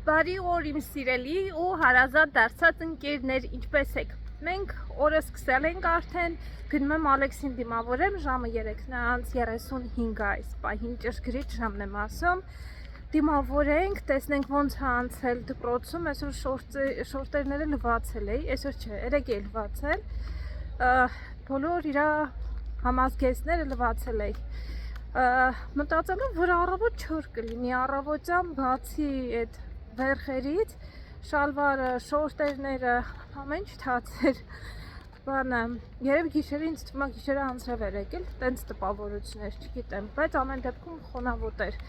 Բարի օր իմ սիրելի ու հարազատ դարձած ընկերներ, ինչպես եք։ Մենք օրը սկսել ենք արդեն, գնում եմ Ալեքսին դիմավորեմ, ժամը 3:35 է այս պահին, ճշգրիտ ժամն եմ ասում։ Դիմավորենք, տեսնենք ոնց է անցել դպրոցում, այսօր շորտերները լվացել էի, այսօր չէ, երեկ էի լվացել, բոլոր իր համազգեստները լվացել էի։ Մտածել եմ, որ առավոտ չոր կլինի, առավոտյան բացի այդ վերխերից, շալվարը, շորտերները, ամեն ինչ թացեր, բանը, երև գիշերը ինձ թվում է գիշերը անձրև էր եկել, տենց տպավորություններ, չգիտեմ, բայց ամեն դեպքում խոնավոտ էր,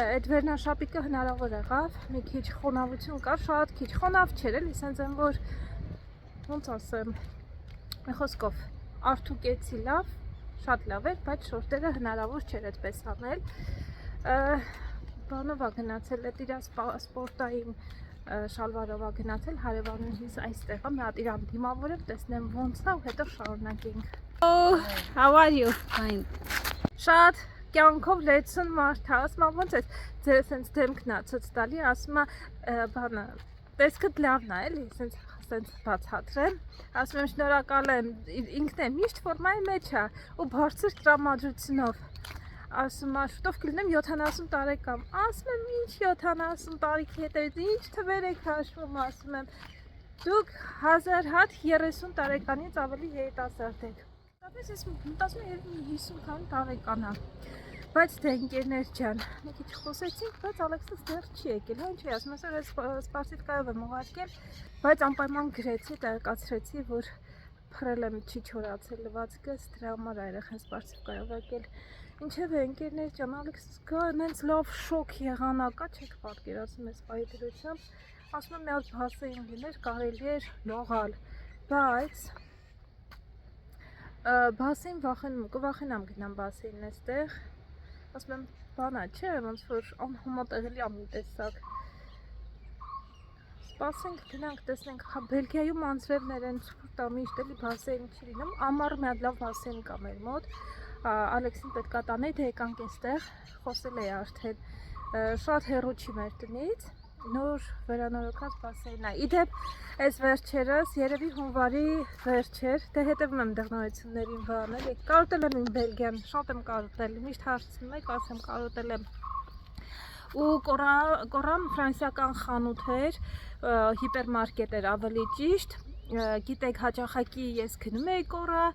այդ վերնաշապիկը հնարավոր եղավ, մի քիչ խոնավություն կար, շատ քիչ, խոնավ չէր էլի, սենց եմ, որ, ոնց ասեմ, մի խոսքով, արդուկեցի լավ, շատ լավ էր, բայց շորտերը հնարավոր չէր այդպես անել, բանով ա գնացել, այդ իր սպորտային շալվարով ա գնացել, հարևանուհիս այստեղ, մի հատ իրան դիմավորեմ, տեսնեմ ոնց է ու հետո շարունակենք։ Oh, how are you? Fine. Շատ կյանքով լեցուն մարդ է, ասում ա ոնց ես, ձեր սենց դեմքն ա ցույց տալի, ասում ա բանը, տեսքդ լավն ա էլի, սենց բացատրեմ, ասում եմ շնորհակալ եմ, ինքն է միշտ ֆորմայի մեջ է ու բարձր տրամադրությունով, ասում ա շուտով կլինեմ 70 տարեկան, ասում եմ ինչ 70 տարիքի հետևից, ինչ թվեր եք հաշվում, ասում եմ, դուք 1000 հատ 30 տարեկանից ավելի երիտասարդ եք, տապես ես մտածում եմ 50 տարեկան է, բայց թե ընկերներ ջան, մի քիչ խոսեցինք, բայց Ալեքսս դեռ չի եկել, հա ինչի ասում ես, որ սպասիտկայով եմ ուղարկել, բայց անպայման գրեցի, տեղեկացրեցի, որ փռել եմ չի չորացել լվացքս, դրա համար երեխան սպասիտկայով եկել, ինչևէ ընկերներ ջան, Ալեքսս գա, նենց լավ շոկ եղանակա, չեք պատկերացնում ես պահի դրությամբ, ասում եմ մի հատ բասեին լիներ, կարելի էր լողալ, բայց բասեին կվախենամ գնամ բասեին այստեղ, ասում եմ բանա չէ, ոնց որ անհամատեղելի ա մի տեսակ, սպասենք գնանք տեսնենք, հա Բելգիայում անձրևներ են ցուրտ ա միշտ էլի բասեին չի լինում, ամառ մի հատ լավ բասեին կա մեր մոտ, Ալեքսին պետք է տանեի, թե եկանք այստեղ, խոսել էի արդեն, շատ հեռու չի մեր տնից, նոր վերանորոգած բասեին է, իդեպ այս վերջերս, երևի հունվարի վերջեր, դե հետևում եմ դեղնորություններին բան էլի, կարոտել եմ իմ Բելգիան, շատ եմ կարոտել, միշտ հարցնում եք, ասեմ կարոտել եմ, ու կորան ֆրանսիական խանութ էր, հիպերմարկետ էր ավելի ճիշտ, գիտեք հաճախակի ես գնում էի կորա,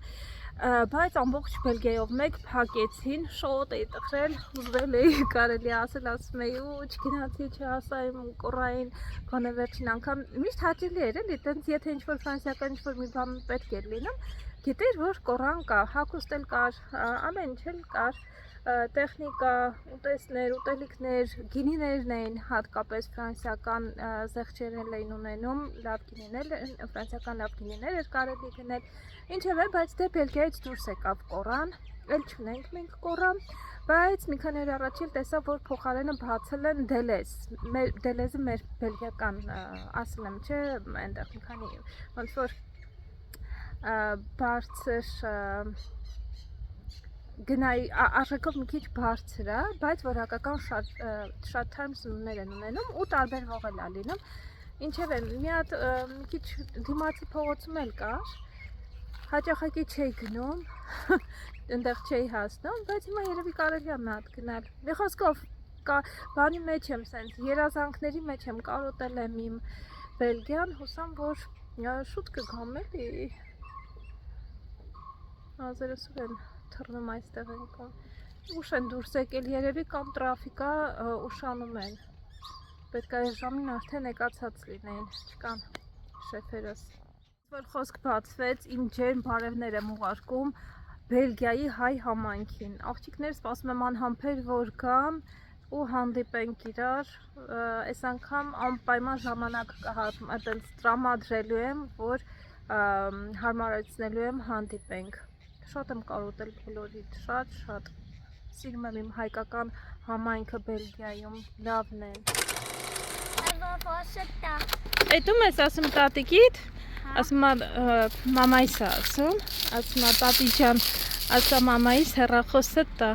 բայց ամբողջ Բելգիայով մեկ փակեցին, շոտ էի տխրել, ուզվել էի, կարելի ասել, ասում էի, ու չգնացի, չհասա իմ կորային, գոնե վերջին անգամ, միշտ հաճելի էր էլի, տենց եթե ինչ-որ ֆրանսիական ինչ-որ մի բան պետք էր լինում, գիտեր, որ կորան կա, հագուստ էլ կար, ամեն ինչ էլ կար, տեխնիկա, ուտեստներ, ուտելիքներ, գինիներն էին հատկապես ֆրանսիական զեղչերն էին ունենում, լավ գինիներ, ֆրանսիական լավ գինիներ էր կարելի գնել, ինչևէ, բայց դե Բելգիայից դուրս եկավ կորան, էլ չունենք մենք կորան, բայց մի քանի օր առաջ էլ տեսա, որ փոխարենը բացել են Դելեզ, Դելեզը մեր բելգիական, ասել եմ, չէ, այնտեղ մի քանի, ոնց որ բարձր գնայի արժեքով մի քիչ բարձր է, բայց որակական շատ թարմ սնունդներ են ունենում ու տարբերվող էլ է լինում, ինչևէ մի հատ մի քիչ դիմացի փողոցում էլ կար, հաճախակի չէի գնում, այնտեղ չէի հասնում, բայց հիմա երևի կարելի է մի հատ գնալ, մի խոսքով բանի մեջ եմ սենց, երազանքների մեջ եմ կարոտել եմ իմ Բելգիան, հուսամ, որ շուտ կգամ էլի, ազերս ուր են թռնում այստեղ ենքում, ուշ են դուրս եկել երևի կամ տրաֆիկա ուշանում են, պետք է այս ժամին արդեն եկացած լինեին, չկան շեֆերս, որ խոսք բացվեց, իմ ջերմ բարևներ եմ ուղարկում Բելգիայի հայ համայնքին, աղջիկներ սպասում եմ անհամբեր որ գան ու հանդիպենք իրար, այս անգամ անպայման ժամանակ տրամադրելու եմ, որ հարմարեցնելու եմ հանդիպենք, շատ եմ կարոտել բոլորիդ, շատ, սիրում եմ իմ հայկական համայնքը Բելգիայում, լավն են։ Էդում ես ասում տատիկիդ, ասում մամայիս է ասում, ասում տատի ջան, ասա մամայիս հեռախոսը տա։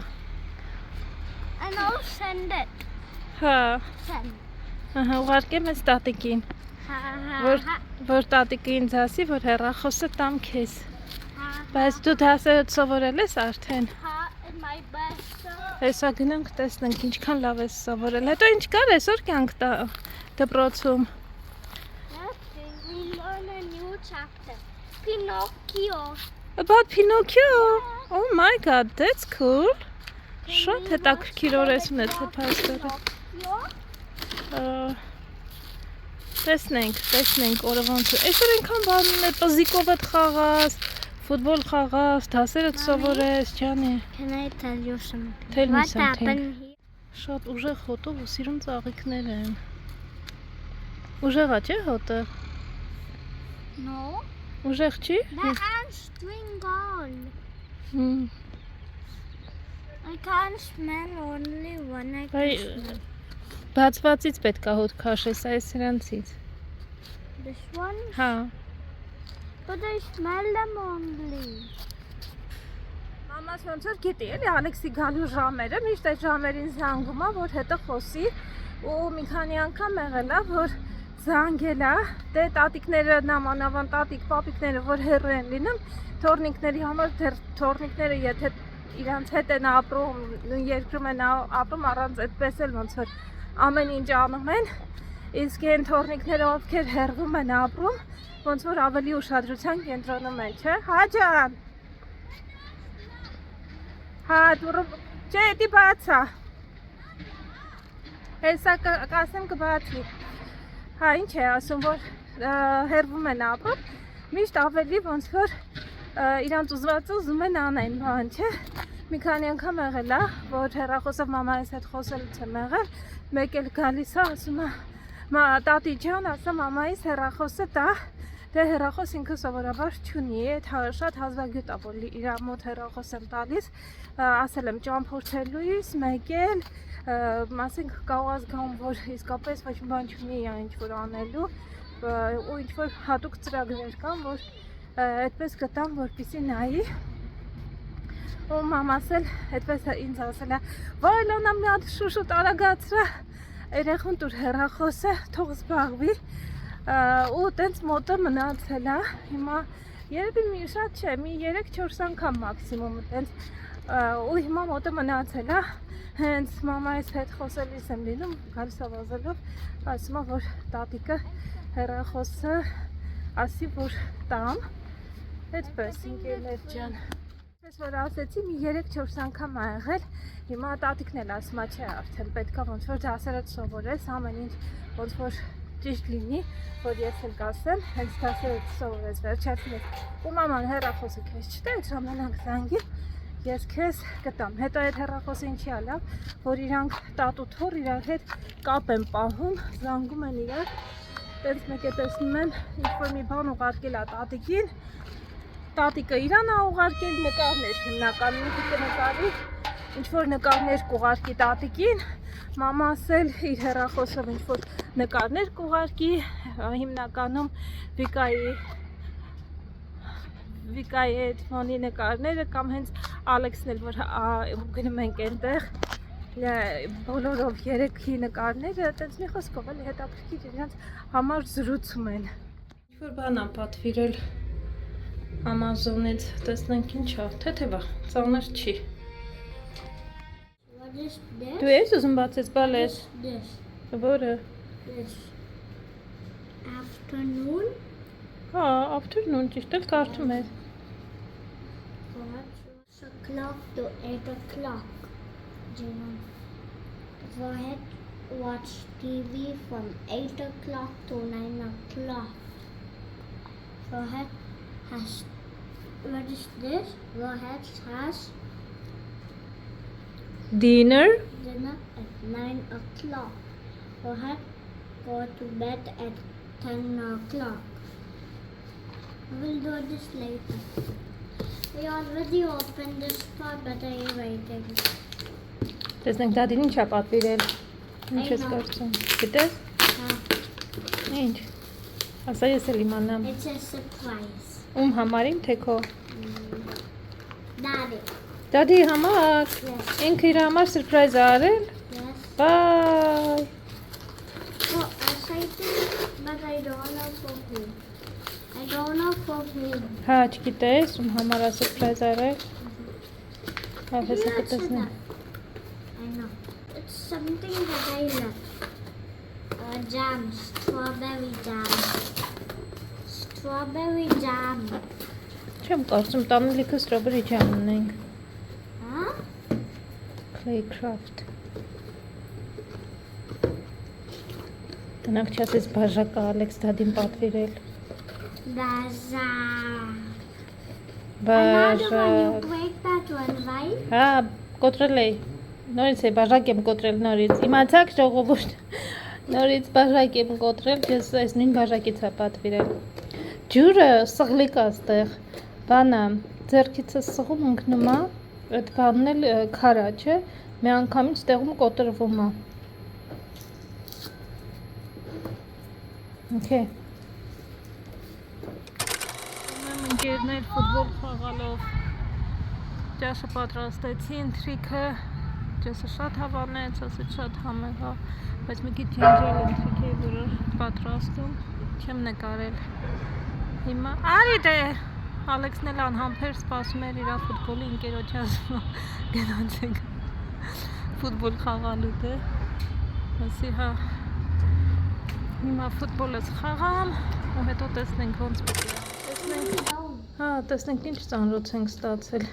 And I'll send it. Հա, Send. Ահա, ուղարկեմ ես տատիկին, որ տատիկը ինձ ասի, որ հեռախոսը տամ քեզ։ Բայց դու դասերդ սովորել ես արդեն։ Հեսա գնանք տեսնենք ինչքան լավ ես սովորել։ Հետո ինչ կար այսօր կյանք դպրոցում։ We learn a new chapter. Pinocchio. About Pinocchio? Oh my god, that's cool. Շատ հետաքրքիր օրես ունեցել փաստորը։ Տեսնենք օրը ոնց է։ Այսօր այնքան բան է, պզիկով հետ խաղաս, ֆուտբոլ խաղաս, դասերդ սովորես, ջանի։ Can I tell you something? Tell me What something. happened here? Շատ ուժեղ հոտով ու սիրուն ծաղիկներ են։ Ուժեղա չէ հոտը։ No. Ուժեղ չի։ The ants doing all. Հմ։ I can't smell only one. I Այ can smell. բացվածից պետք է հոտ քաշես այս սրանցից։ This one? Հա։ But I smell them only. Մամաս ոնց որ գիտի էլի Ալեքսի գալու ժամերը, միշտ այդ ժամերին զանգում է, որ հետը խոսի ու մի քանի անգամ եղել է, որ զանգել է, դե տատիկները նամանավան տատիկ, պապիկները, որ հեռու են լինում, թորնիկների համար դեռ թորնիկները եթե իրանց հետ են ապրում, երկրում են ապրում առանց այդպես էլ ոնց որ ամեն ինչ անում են, իսկ այն թորնիկները ովքեր հեռվում են ապրում, ոնց որ ավելի ուշադրության կենտրոնում են, չէ՞։ Հա ջան։ Հա դուրը չէ, դի բացա։ Հեսա կասեմ կբացի։ Հա ինչ է ասում, որ հեռվում են ապրում, միշտ ավելի ոնց որ իրանց ուզվածը ուզում են անեն, բան չէ։ Մի քանի անգամ եղել է, որ հեռախոսով մամայիս հետ խոսելուց եմ եղել, մեկ էլ գալիս է, ասում է տատի ջան, ասա մամայիս հեռախոսը տա, դե հեռախոս ինքը սովորաբար չունի, այդ շատ հազվագյուտ է, որ իր մոտ հեռախոս եմ տալիս, ասել եմ ճամփորդելուց, մեկ էլ ասենք կաղազ գամ, որ իսկապես ոչ մի բան չունի ինչ որ անելու, ու ինչ որ հատուկ ծրագրեր կան, որ այդպես գտամ, որպեսզի նայի։ Ու մամաս էլ այդպես ինձ ասել է, «Վայ Լոնա, մի հատ շուշուտ արագացրա, երեխուն տուր հեռախոսը, թող զբաղվի», ու տենց մոտը մնացել է, հիմա երևի մի շատ չէ, մի 3-4 անգամ մաքսիմում տենց, ու հիմա մոտը մնացել է, հենց մամայիս հետ խոսելիս եմ լինում, գալիս ավազելով, ասում է, որ տատիկը հեռախոսը ասի, որ տամ, այդպես ինքերներ ջան։ Ես որ ասեցի, մի 3-4 անգամ ա եղել, հիմա տատիկն էլ ասում է, չէ, արդեն պետք է ոնց որ դասերդ սովորես, ամեն ինչ ոնց որ ճիշտ լինի, որ ես էլ կասեմ, հենց դասերդ սովորես, վերջացնես, ու մաման հեռախոսը քեզ չտա, այդ ժամանակ զանգի, ես քեզ կտամ։ Հետո այդ հեռախոսը ինչի ա լավ, որ իրանք տատ ու թոռ իրար հետ կապ են պահում, զանգում են իրար, տենց մեկ է տեսնում եմ, ինչ-որ մի բան ուղարկել ա տատիկին, տատիկը իրան ա ուղարկել նկարներ հիմնականում, ինքը նկարի, ինչ-որ նկարներ կուղարկի տատիկին, մամաս էլ իր հեռախոսով ինչ-որ նկարներ կուղարկի, հիմնականում Վիկայի այդ մոնի նկարները կամ հենց Ալեքսն էլ որ գնում ենք այնտեղ բոլորով երեքի նկարները, տենց մի խոսքով էլ հետաքրքիր իրենց համար զրուցում են։ Ինչ-որ բան ա պատվիրել Amazon-ից, տեսնենք ինչ ա, թեթև ա, ծանր չի։ What is this? Դու ես ուզում բացես բալես։ This. Որը։ This. Afternoon. Հա, afternoon ճիշտ էլ կարդում ես։ What? 6 o'clock to 8 o'clock. Go ahead, watch TV from 8 o'clock to 9 o'clock. Go ahead, what is this? Go ahead, has Dinner at 9 o'clock. Go ahead, go to bed at 10 o'clock. We'll do this later. We already opened this part, but I am waiting. Տեսնենք դադին ինչ ա պատվիրել։ Ինչ ես կարծում։ Գիտես։ Ինչ։ Ասա ես էլ իմանամ։ It's a surprise. Ում համարին թե քո։ Daddy. Դադի համար։ Yes. Ինքը իր համար սուրպրայզ ա արել։ Yes. Բայ։ Oh, But I don't know for who. I don't know for who. Հա, չգիտես, ում համար է սուրպրայզ արել։ Հա, հեսա Yes, կտեսնեմ։ I know. It's something that I love. Jam, strawberry jam. Strawberry jam. Չեմ կարծում տանը լիքը ստրոբերի ջամ ունենք։ Huh? Claycraft։ Տնակ չասես բաժակը Ալեքս դադին պատվիրել։ Baza. Another one, you Բաժակ։ break that one, right? Հա, կոտրել էի։ Նորից է բաժակ եմ կոտրել նորից։ Իմացաք ժողովուրդ։ Նորից բաժակ եմ կոտրել, ես այս նույն բաժակից է պատվիրել։ Ջուրը սղլիկ է ստեղ։ Բանը ձեռքիցը սղում ընկնում է, այդ բանն էլ քարա, չէ։ Մի անգամից տեղում կոտրվում է։ Okay։ Ուրեմն ընկերներ ֆուտբոլ խաղալով ջաշը պատրաստեցին, թրիքը ջասը շատ հավանեց, ասեց շատ համեղ է, բայց մի քիչ ջնջել եմ թրիքեի, որը պատրաստում, չեմ նկարել։ Հիմա արի դե Ալեքսն էլ անհամբեր սպասում էր իր ֆուտբոլի ընկերոջ ասում գնացեք ֆուտբոլ խաղալու դե։ Ասի հա հիմա ֆուտբոլս խաղամ ու հետո տեսնենք ոնց պետք է։ Տեսնենք, հա, տեսնենք ինչ ծանրոց ենք ստացել։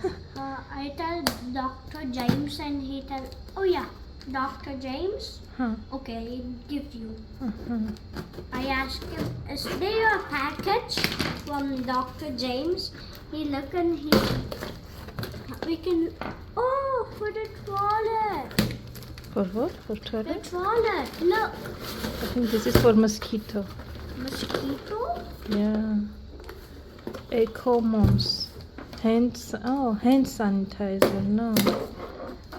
I tell Dr. James and he tell, oh yeah, Dr. James. Հա, Okay, he'll give you. ահա։ I asked him, is there a package from Dr. James? He look and we can, oh, for the toilet. For what? For The toilet? toilet, look. I think this is for mosquito. Mosquito? Yeah. Eco Moms. Hand sanitizer. No.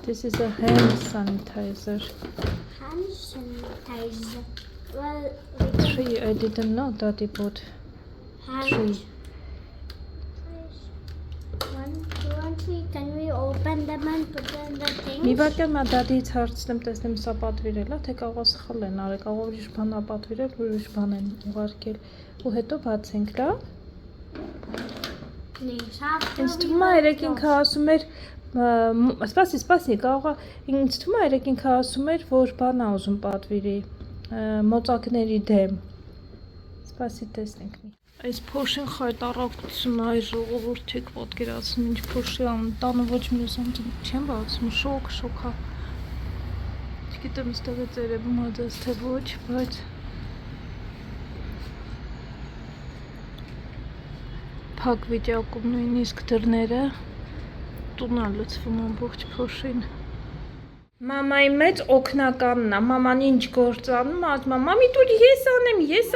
This is a hand sanitizer. Hand sanitizer. Well, Three. I didn't know that he bought hand. three. 1, 2, and 3. Can we open them and put in the things? Մի վարքան մա դադից հարցնեմ, տեսնեմ սա պատվիրել է, թե կարող է սխալ են արել, կարող է ուրիշ բան ա պատվիրել, ուրիշ բան են ուղարկել։ Ու հետո բացենք, լավ։ Please, after Ինձ we թվում է have երեք ինքը ասում էր, սպասի, կարող է, ինձ թվում է երեք ինքը ասում էր, որ բան ա ուզում պատվիրի, մոծակների դեմ։ Սպասի տեսնենք մի։ Այս փոշին խայտառակություն այ ժողովուրդ չեք պատկերացնում, ինչ փոշի ամ, տանը ոչ մյուս ամ չեմ բացում, շոքա։ Չգիտեմ ստեղ է ծերևում հոդես թե ոչ, բայց փակ վիճակում նույնիսկ դռները տունա լցվում ամբողջ փոշին։ Մամայի մեծ օգնականն է, մաման ինչ գործ անում, ասում է, մամի դուր ես անեմ։ This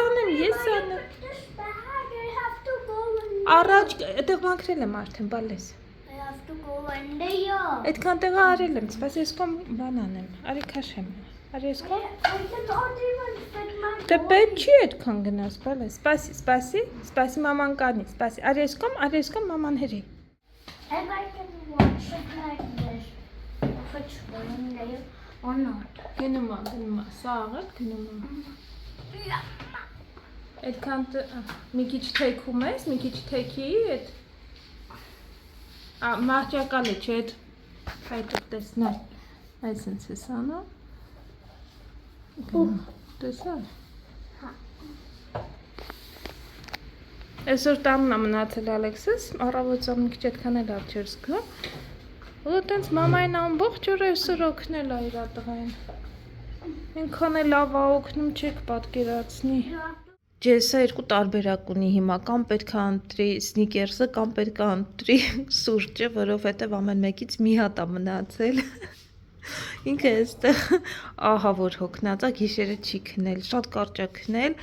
bag, I have to go in. Առաջ այդտեղ մաքրել եմ արդեն, բալես։ I have to go under here. Այդքան տեղը արել եմ, սպասի ես կոմ բան անեմ, արի քաշեմ։ Արի ես կոմ։ I cannot even fit my Դե phone. պետք չի այդքան գնաս, բալես։ Սպասի մաման կանի, սպասի։ Արի ես կոմ, մաման հերի։ And I can watch it like this. If it's going there or not. Գնում է, սա աղել գնում է։ Այդքան մի քիչ թեքում ես, մի քիչ թեքի այդ մահճակալը չէ, այդ հայտը տեսնա։ Այսինց է սանա։ Տեսա։ Այսօր տանն է մնացել Ալեքսս, առավոտյան մի քիչ այդքան էլ լավ չէր զգում։ Ու տենց մամային ամբողջ օրը այսօր օգնել է իր տղային։ Ինքան է լավ է օգնում, չեք պատկերացնի։ Ջեսը երկու տարբերակ ունի հիմա, կամ պետք է ընտրի սնիկերսը, կամ պետք է ընտրի սուրճը, որովհետև ամեն մեկից մի հատ է մնացել։ Ինքը այստեղ ահա որ հոգնած է, գիշերը չի քնել, շատ կարճ է քնել,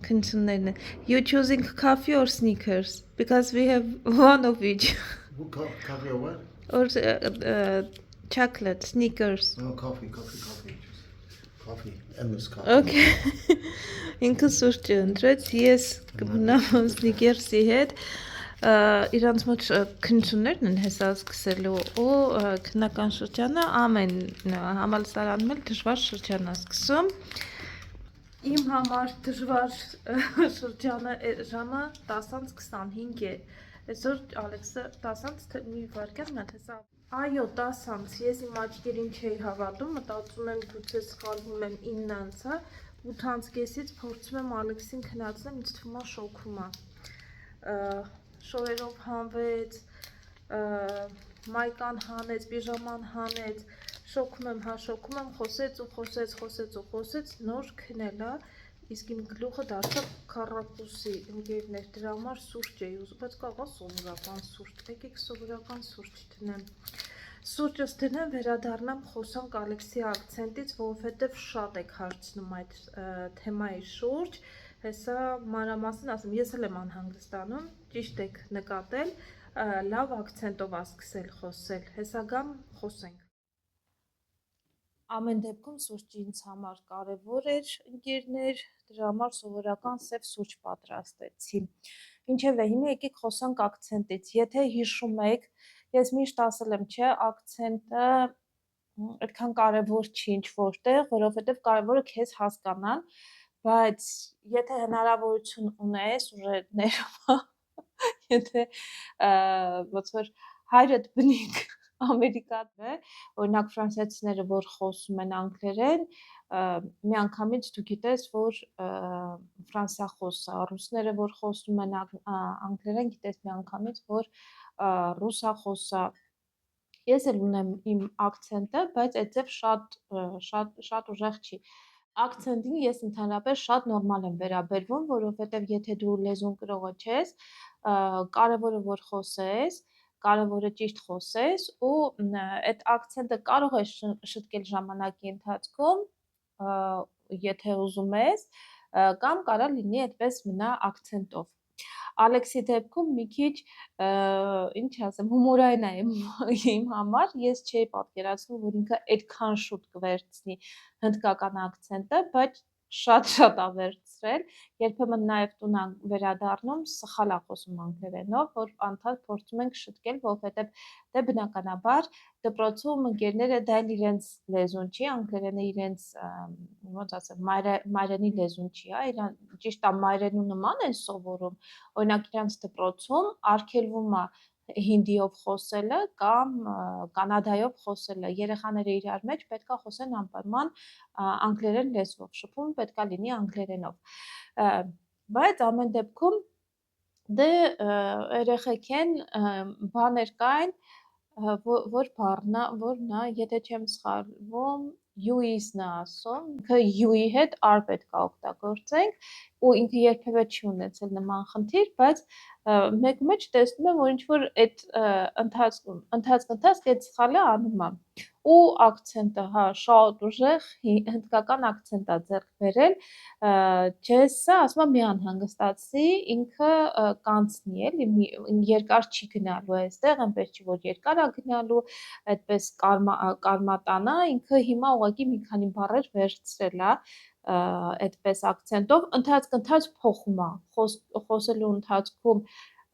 քննություններն են։ You choosing coffee or Snickers? Because we have one of each. Coffee or what? Or chocolate, Snickers. No, coffee. Just coffee, endless coffee. Okay. Ինքը սուրճը ընտրեց, ես կմնամ Snickers-ի հետ։ Իրանց մոտ քննություններն են հեսա սկսելու ու քննական շրջանը ամեն համալսարանում էլ դժվար շրջան է սկսում։ Իմ համար դժվար շրջանը ժամը 10:25 է։ Այսօր Ալեքսը 10:00 մի վայրկյան նա տեսա։ Այո, 10:00, ես իմ աչքերին չէի հավատում, մտածում եմ գուցե սխալվում եմ 9:00-ը, 8:30-ից փորձում եմ Ալեքսին քննացնել, ինձ թվում է շոքում է։ Շորերով հանվեց, մայկան հանեց, պիժաման հանեց, շոքում եմ, խոսեց, նոր քնել է, իսկ իմ գլուխը դարձավ քառակուսի, ընկերներ, դրա համար սուրճ էի ուզում, բայց կաղա սովորական սուրճ, եկեք սովորական սուրճ դնեմ։ Սուրճս դնեմ, վերադառնամ խոսանք Ալեքսի ակցենտից, որովհետև շատ եք հարցնում այդ թեմայի շուրջ, հեսա մանրամասն ասեմ, ես էլ եմ անհանգստանում, ճիշտ եք նկատել, լավ ակցենտով ա սկսել խոսել, հեսա գամ խոսենք։ Ամեն դեպքում սուրճը ինձ համար կարևոր էր, ընկերներ, դրա համար սովորական սև սուրճ պատրաստեցի։ Ինչևէ, հիմա եկեք խոսանք ակցենտից։ Եթե հիշում եք, ես միշտ ասել եմ, չէ, ակցենտը այդքան կարևոր չի ինչ որտեղ, որովհետև կարևորը քեզ հասկանան, բայց եթե հնարավորություն ունես, ուժը ներում, եթե ոնց որ հայրդ բնիկ ամերիկացի է, օրինակ ֆրանսիացիները, որ խոսում են անգլերեն, միանգամից դու գիտես, որ ֆրանսիախոս է, ռուսները, որ խոսում են անգլերեն, գիտես միանգամից, որ ռուսախոս է։ Ես էլ ունեմ իմ ակցենտը, բայց այդպես շատ ուժեղ չի։ Ակցենտին ես ընդհանրապես շատ նորմալ եմ վերաբերվում, որովհետև եթե դու լեզուն կրողը չես, կարևորը որ խոսես, կարևորը ճիշտ խոսես ու այդ ակցենտը կարող է շտկել ժամանակի ընթացքում, եթե ուզում ես, կամ կարա լինի այդպես մնա ակցենտով։ Ալեքսի դեպքում մի քիչ, ինչ ասեմ, հումորային է իմ համար, ես չէի պատկերացնում, որ ինքը այդքան շուտ կվերցնի հնդկական ակցենտը, բայց շատ ա վերցրել, երբեմն նաև տուն վերադառնում, սխալ ա խոսում անգլերենով, որ անդադ փորձում ենք շտկել, որովհետև դե բնականաբար դպրոցում ընկերները դա էլ իրենց լեզուն չի, անգլերենը իրենց, ոնց ասեմ, մայրենի լեզուն չի, ճիշտ է մայրենու նման են սովորում, օրինակ իրանց դպրոցում արգելվում է հինդիով խոսելը կամ կանադայով խոսելը, երեխաները իրար մեջ պետք է խոսեն անպայման անգլերեն լեզվով, շփում պետք է լինի անգլերենով, բայց ամեն դեպքում դե երեխեք են բաներ կային, որ նա, եթե չեմ սխալվում, յուիսն է ասում, ինքը յուի հետ ար պետք է օգտագործենք, ու ինքը երբևէ չի ունեցել նման խնդիր, բայց մեկ մեջ տեսնում եմ, որ ինչ-որ այդ ընթացք այդ սխալը անում է, ու ակցենտը, հա, շատ ուժեղ հնդկական ակցենտ է ձեռք բերել, Ջեսը ասում է մի անհանգստացի, ինքը կանցնի էլի, երկար չի գնալու այստեղ, այնպես չի, որ երկար է գնալու, այդպես կարմատանա, ինքը հիմա ուղղակի մի քանի բառեր վերցրել է, այդպես ակցենտով, ընթացք փոխում է, խոսելու ընթացքում,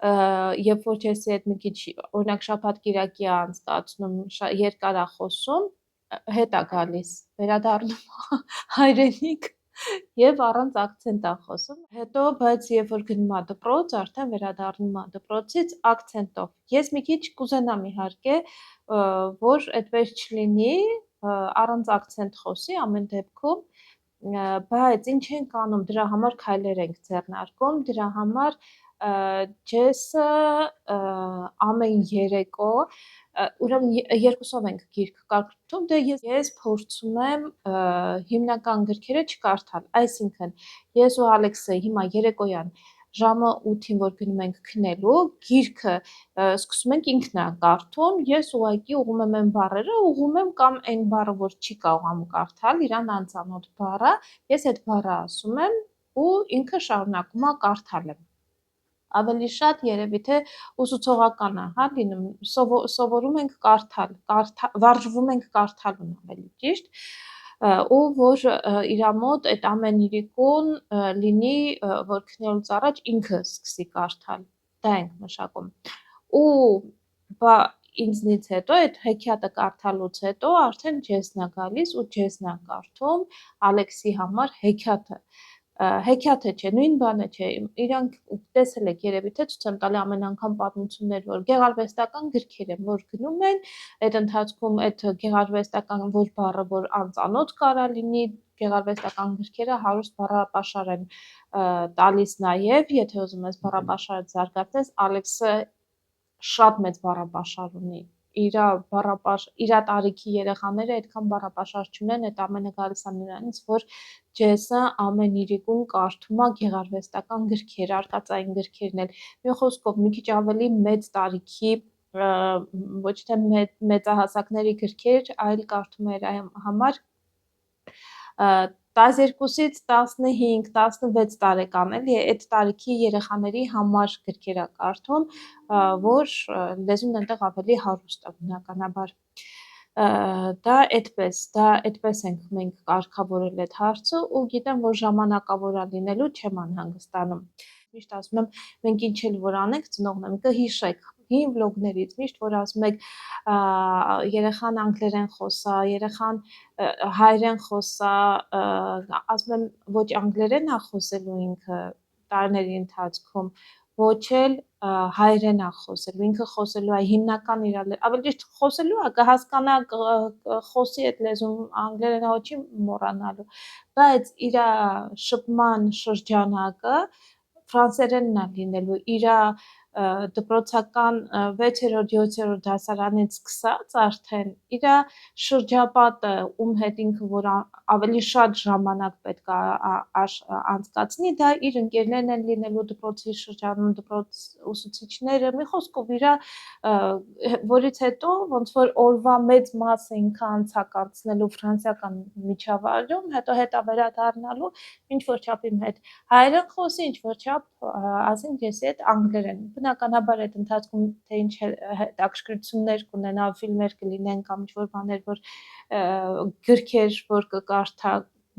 երբ որ Ջեսի հետ մի քիչ, օրինակ շաբաթ-կիրակի է անցկացնում, երկար է խոսում, հետ է գալիս, վերադառնում հայրենիք եւ առանց ակցենտ է խոսում, հետո բայց երբ որ գնում է դպրոց, արդեն վերադառնում է դպրոցից ակցենտով։ Ես մի քիչ կուզենամ իհարկե, որ այդպես չլինի, առանց ակցենտ խոսի ամեն դեպքում, բայց ինչ ենք անում, դրա համար քայլեր ենք ձեռնարկում, դրա համար Ջեսը ամեն երեկո, ուրեմն երկուսով ենք գիրք կարդում, դե ես փորձում եմ հիմնական գրքերը չկարդալ, այսինքն ես ու Ալեքսը հիմա երեկոյան ժամը 8-ին, որ գնում ենք քնելու, գիրքը սկսում ենք ինքն է կարդում, ես ուղղակի ուղղում եմ այն բառերը, ուղղում եմ կամ այն բառը, որ չի կարողանում կարդալ, իրան անծանոթ բառը, ես այդ բառը ասում եմ ու ինքը շարունակում է կարդալը։ Ավելի շատ երևի թե ուսուցողական է, հա, լինում, սովորում ենք կարդալ, վարժվում ենք կարդալուն ավելի ճիշտ, ու որ իր մոտ այդ ամեն իրիկուն լինի, որ քնելուց առաջ ինքը սկսի կարդալ, դա ենք մշակում, ու ինձնից հետո այդ հեքիաթը կարդալուց հետո արդեն ջեսն է գալիս ու ջեսն է կարդում Ալեքսի համար հեքիաթը չէ, նույն բանը չէ, իրանք տեսել եք երևի թե ցույց եմ տալի ամեն անգամ պատմություններ, որ գեղարվեստական գրքեր են, որ գնում են, այդ ընթացքում այդ գեղարվեստական ոչ բառը, որ անծանոթ կարա լինի, գեղարվեստական գրքերը հարուստ բառապաշար են տալիս նաև, եթե ուզում ես բառապաշարը զարգացնես, Ալեքսը շատ մեծ բառապաշար ունի։ Իրա տարիքի երեխաները այդքան բառապաշար չունեն, այդ ամենը գալիս է նրանից, որ Ջեսը ամեն իրիկուն կարդում է գեղարվեստական գրքեր, արկածային գրքերն էլ։ Մի խոսքով, մի քիչ ավելի մեծ տարիքի ոչ թե մեծահասակների գրքեր, այլ կարդում է իր համար 12-ից 15-16 տարեկան էլի այդ տարիքի երեխաների համար գրքեր է կարդում, որ լեզուն այնտեղ ավելի հարուստ է բնականաբար։ Դա այդպես ենք մենք կարգավորել այդ հարցը ու գիտեմ, որ ժամանակավոր է լինելու, չեմ անհանգստանում։ Միշտ ասում եմ, մենք ինչ էլ որ անենք, ծնողներ կհիշեք հին վլոգներից, միշտ որ ասում եք երեխան անգլերեն խոսա, երեխան հայերեն խոսա, ասում եմ ոչ անգլերեն է խոսելու ինքը տարիների ընթացքում, ոչ էլ հայերեն է խոսելու, ինքը խոսելու է հիմնական իր ավելի ճիշտ խոսելու է, կհասկանա, խոսի այդ լեզուն անգլերենը ոչ մոռանալու, բայց իր շփման շրջանակը ֆրանսերենն է լինելու, իր դպրոցական 6-րդ 7-րդ դասարանից սկսած արդեն իր շրջապատը, ում հետ ինքը որ ավելի շատ ժամանակ պետք է անցկացնի, դա իր ընկերներն են լինելու դպրոցի շրջանում, դպրոց ուսուցիչները, մի խոսքով իր որից հետո ոնց որ օրվա մեծ մասը ինքը անցկացնելու ֆրանսիական միջավայրում, հետո հետա վերադառնալու ինչ որ չափ իմ հետ հայերեն խոսի, ինչ որ չափ ասենք եսի հետ անգլերեն։ Բնականաբար այդ ընթացքում թե ինչ հետաքրքրություններ կունենա, ֆիլմեր կլինեն կամ ինչ որ բաներ, որ գրքեր, որ կկարդա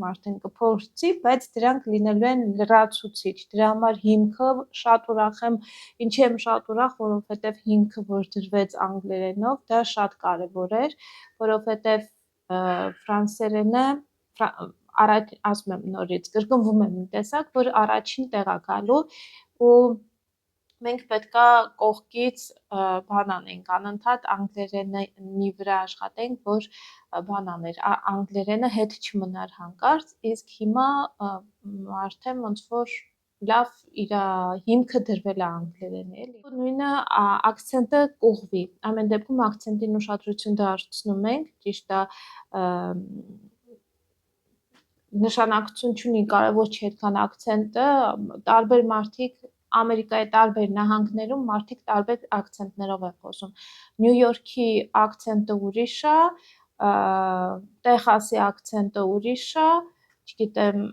մարդեն կփորձի, բայց դրանք լինելու են լրացուցիչ։ Դրա համար հիմքը շատ ուրախ եմ, ինչի եմ շատ ուրախ, որովհետև հիմքը որ դրվեց անգլերենով, դա շատ կարևոր էր, որովհետև ֆրանսերենը առաջ ասում եմ նորից, կրկնվում եմ մի տեսակ, որ առաջին տեղ է գալու ու մենք պետքա կողքից բան անենք, անընդհատ անգլերենի վրա աշխատենք, որ բան աներ, անգլերենը հետ չմնար հանկարծ, իսկ հիմա արդեն ոնց որ լավ իր հիմքը դրվել է անգլերենի, էլի։ Նույնը ակցենտը կողվի, ամեն դեպքում ակցենտին ուշադրություն դարձնում ենք, ճիշտ է, նշանակություն չունի, կարևոր չի այդքան ակցենտը, տարբեր մարդիկ Ամերիկայի տարբեր նահանգներում մարդիկ տարբեր ակցենտներով են խոսում։ Նյու Յորքի ակցենտը ուրիշ է, Տեխասի ակցենտը ուրիշ է, չգիտեմ,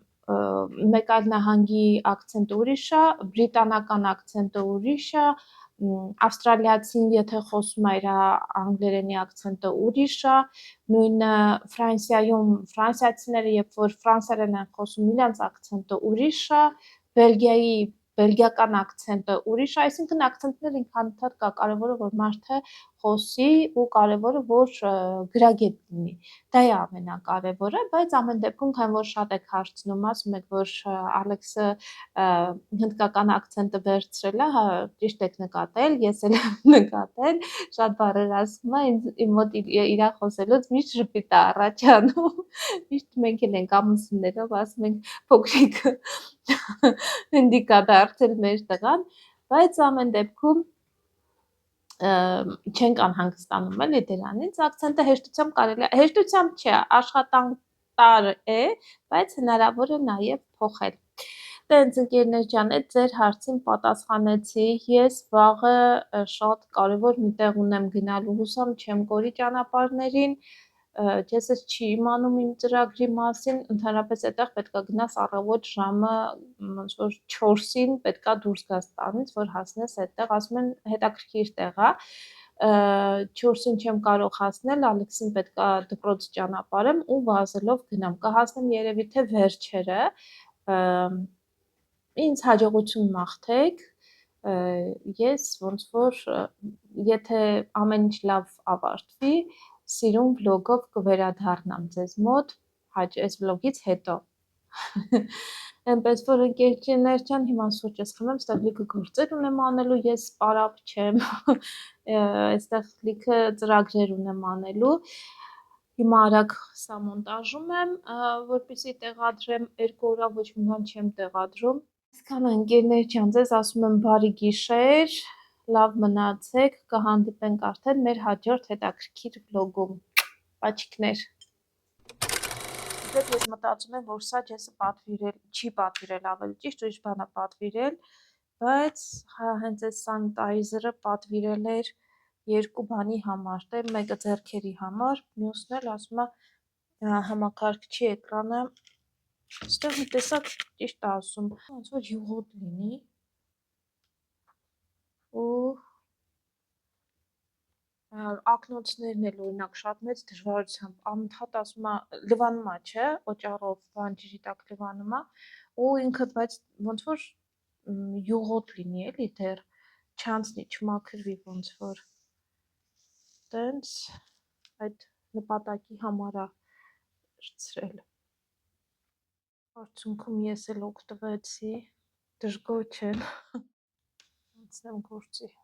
մեկ այլ նահանգի ակցենտը ուրիշ է, բրիտանական ակցենտը ուրիշ է, ավստրալիացին եթե խոսում է իր անգլերենի ակցենտը ուրիշ է, նույնը Ֆրանսիայում ֆրանսիացիները երբ որ ֆրանսերեն են խոսում, իրենց ակցենտը ուրիշ է, Բելգիայի բելգիական ակցենտը ուրիշ է, այսինքն ակցենտներ ինքան ընդհանուր կա, կարևորը որ մարդը խոսի ու կարևորը որ գրագետ լինի։ Դա է ամենակարևորը, բայց ամեն դեպքում քանի որ շատ եք հարցնում, ասում եք որ Ալեքսը հնդկական ակցենտը վերցրել է, հա, ճիշտ եք նկատել, ես էլ եմ նկատել, շատ բառեր ասում է, իմ մոտ իր խոսելուց միշտ ժպիտ է առաջանում։ Միշտ մենք էլ ենք ամուսիններով ասում ենք փոքրիկը հնդիկ է դարձել մեր տղան, բայց ամեն դեպքում չենք անհանգստանում էլի դրանից, ակցենտը հեշտությամբ կարելի է, հեշտությամբ չէ, աշխատանքտար է, բայց հնարավոր է նաև փոխել։ Տենց ընկերներ ջան, այդ ձեր հարցին պատասխանեցի, ես վաղը շատ կարևոր մի տեղ ունեմ գնալու, հուսամ չեմ կորի ճանապարհներին, Ես չի իմանում իմ ծրագրի մասին, ընդհանրապես այդտեղ պետքա գնաս առավոտ ժամը ոնց որ 4-ին պետքա դուրս գաս տանից, որ հասնես այդտեղ, ասում են հետաքրքիր տեղ է, 4-ին չեմ կարող հասնել, Ալեքսին պետքա դպրոց ճանապարհեմ ու վազելով գնամ, կհասնեմ երևի թե վերջերը, ինձ հաջողություն մաղթեք, Ես ոնց որ եթե ամեն ինչ լավ ավարտվի, սիրուն վլոգով կվերադառնամ ձեզ մոտ այս վլոգից հետո։ Այնպես որ ընկերներ ջան, հիմա սուրճս խմեմ, ստեղ լիքը գործեր ունեմ անելու, ես պարապ չեմ։ Այստեղ լիքը ծրագրեր ունեմ անելու։ Հիմա արագ սա մոնտաժում եմ, որպեսզի տեղադրեմ 2 օր ոչ մի բան չեմ տեղադրում։ Այսքան ընկերներ ջան, ձեզ ասում եմ բարի գիշեր, լավ մնացեք, կհանդիպենք արդեն մեր հաջորդ հետաքրքիր վլոգում։ Պաչիկներ։ Ես մտածում եմ, որ սա ջեսը չի պատվիրել ավելի ճիշտ, ուրիշ բան է պատվիրել, բայց հենց այս սանիտայզերը պատվիրել էր 2 բանի համար, դե մեկը ձեռքերի համար, մյուսն էլ ասում է համակարգչի էկրանը, այստեղ մի տեսակ ճիշտ է ասում, ոնց որ յուղոտ լինի ու ակնոցներն էլ օրինակ շատ մեծ դժվարությամբ անընդհատ ասում է լվանում է, չէ, օճառով բան ջրի տակ լվանում է ու ինքը բայց ոնց որ յուղոտ լինի էլի դեռ չանցնի, չմաքրվի ոնց որ տենց այդ նպատակի համար է շցրել։ Արդյունքում ես էլ օգտվեցի, դժգոհ չեմ, անցնեմ գործի։